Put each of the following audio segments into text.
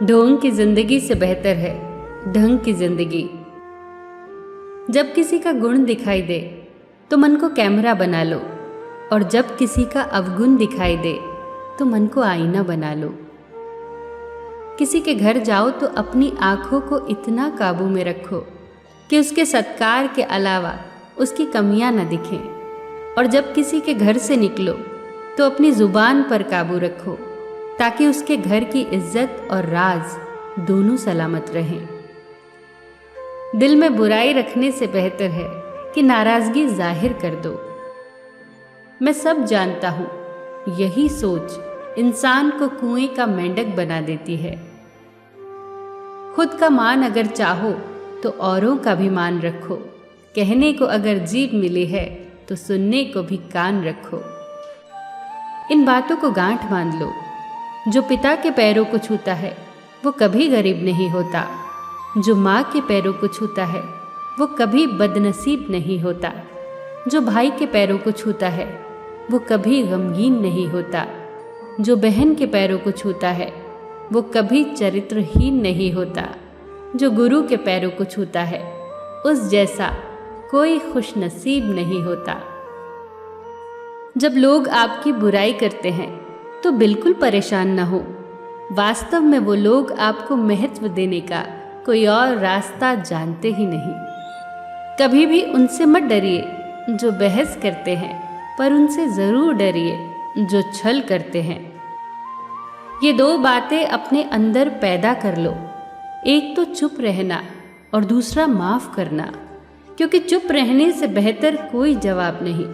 ढोंग की जिंदगी से बेहतर है ढंग की जिंदगी। जब किसी का गुण दिखाई दे तो मन को कैमरा बना लो, और जब किसी का अवगुण दिखाई दे तो मन को आईना बना लो। किसी के घर जाओ तो अपनी आंखों को इतना काबू में रखो कि उसके सत्कार के अलावा उसकी कमियां न दिखें, और जब किसी के घर से निकलो तो अपनी जुबान पर काबू रखो ताकि उसके घर की इज्जत और राज दोनों सलामत रहें। दिल में बुराई रखने से बेहतर है कि नाराजगी जाहिर कर दो। मैं सब जानता हूँ, यही सोच इंसान को कुएं का मेंढक बना देती है। खुद का मान अगर चाहो तो औरों का भी मान रखो। कहने को अगर जीभ मिली है तो सुनने को भी कान रखो। इन बातों को गांठ बांध लो। जो पिता के पैरों को छूता है वो कभी गरीब नहीं होता। जो माँ के पैरों को छूता है वो कभी बदनसीब नहीं होता। जो भाई के पैरों को छूता है वो कभी गमगीन नहीं होता। जो बहन के पैरों को छूता है वो कभी चरित्रहीन नहीं होता। जो गुरु के पैरों को छूता है उस जैसा कोई खुशनसीब नहीं होता। जब लोग आपकी बुराई करते हैं तो बिल्कुल परेशान न हो। वास्तव में वो लोग आपको महत्व देने का कोई और रास्ता जानते ही नहीं। कभी भी उनसे मत डरिए जो बहस करते हैं, पर उनसे ज़रूर डरिए जो छल करते हैं। ये दो बातें अपने अंदर पैदा कर लो, एक तो चुप रहना और दूसरा माफ़ करना, क्योंकि चुप रहने से बेहतर कोई जवाब नहीं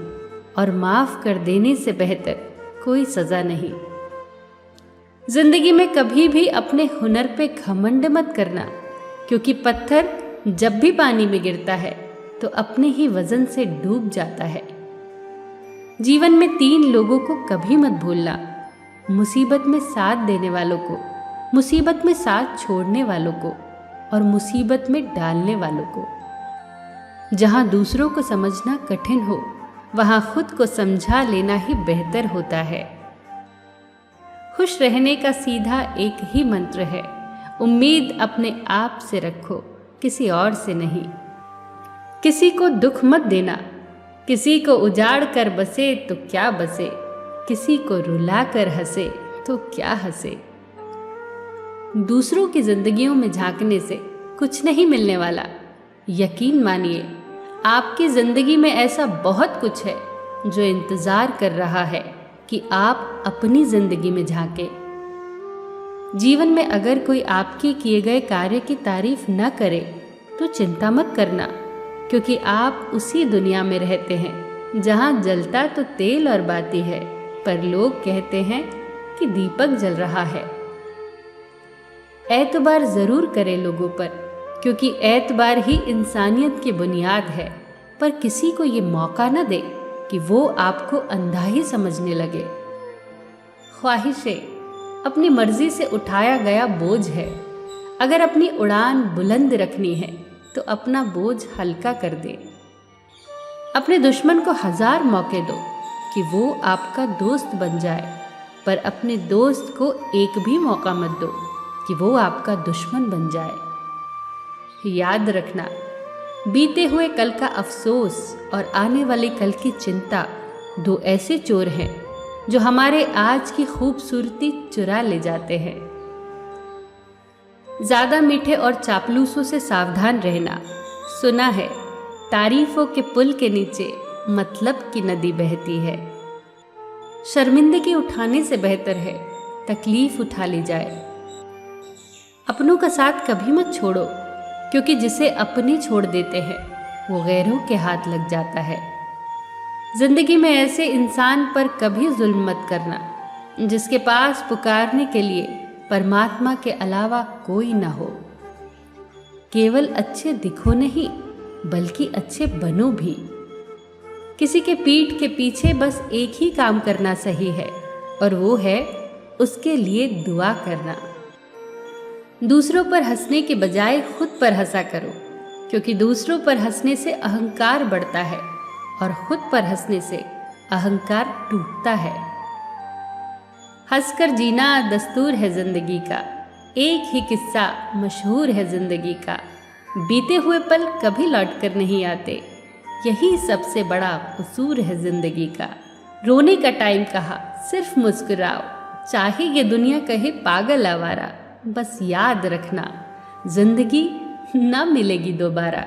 और माफ़ कर देने से बेहतर कोई सज़ा नहीं। जिंदगी में कभी भी अपने हुनर पे घमंड मत करना, क्योंकि पत्थर जब भी पानी में गिरता है तो अपने ही वजन से डूब जाता है। जीवन में 3 लोगों को कभी मत भूलना, मुसीबत में साथ देने वालों को, मुसीबत में साथ छोड़ने वालों को और मुसीबत में डालने वालों को। जहाँ दूसरों को समझना कठिन हो वहाँ खुद को समझा लेना ही बेहतर होता है। खुश रहने का सीधा एक ही मंत्र है, उम्मीद अपने आप से रखो, किसी और से नहीं। किसी को दुख मत देना, किसी को उजाड़ कर बसे तो क्या बसे, किसी को रुला कर हंसे तो क्या हंसे। दूसरों की जिंदगियों में झांकने से कुछ नहीं मिलने वाला। यकीन मानिए, आपकी जिंदगी में ऐसा बहुत कुछ है जो इंतजार कर रहा है कि आप अपनी जिंदगी में झांकें। जीवन में अगर कोई आपके किए गए कार्य की तारीफ न करे तो चिंता मत करना, क्योंकि आप उसी दुनिया में रहते हैं जहां जलता तो तेल और बाती है, पर लोग कहते हैं कि दीपक जल रहा है। एतबार जरूर करें लोगों पर, क्योंकि एतबार ही इंसानियत की बुनियाद है, पर किसी को ये मौका न दे कि वो आपको अंधा ही समझने लगे। ख्वाहिशें अपनी मर्जी से उठाया गया बोझ है। अगर अपनी उड़ान बुलंद रखनी है तो अपना बोझ हल्का कर दे। अपने दुश्मन को 1000 मौके दो कि वो आपका दोस्त बन जाए, पर अपने दोस्त को एक भी मौका मत दो कि वो आपका दुश्मन बन जाए। याद रखना, बीते हुए कल का अफसोस और आने वाले कल की चिंता 2 ऐसे चोर हैं जो हमारे आज की खूबसूरती चुरा ले जाते हैं। ज़्यादा मीठे और चापलूसों से सावधान रहना। सुना है तारीफों के पुल के नीचे मतलब की नदी बहती है। शर्मिंदगी उठाने से बेहतर है तकलीफ उठा ली जाए। अपनों का साथ कभी मत छोड़ो, क्योंकि जिसे अपने छोड़ देते हैं वो गैरों के हाथ लग जाता है। जिंदगी में ऐसे इंसान पर कभी जुल्म मत करना जिसके पास पुकारने के लिए परमात्मा के अलावा कोई ना हो। केवल अच्छे दिखो नहीं, बल्कि अच्छे बनो भी। किसी के पीठ के पीछे बस एक ही काम करना सही है, और वो है उसके लिए दुआ करना। दूसरों पर हंसने के बजाय खुद पर हंसा करो, क्योंकि दूसरों पर हंसने से अहंकार बढ़ता है और खुद पर हंसने से अहंकार टूटता है। हंसकर जीना दस्तूर है जिंदगी का, एक ही किस्सा मशहूर है जिंदगी का, बीते हुए पल कभी लौट कर नहीं आते, यही सबसे बड़ा कसूर है जिंदगी का। रोने का टाइम कहा, सिर्फ मुस्कुराओ, चाहे ये दुनिया कहे पागल आवारा, बस याद रखना जिंदगी ना मिलेगी दोबारा।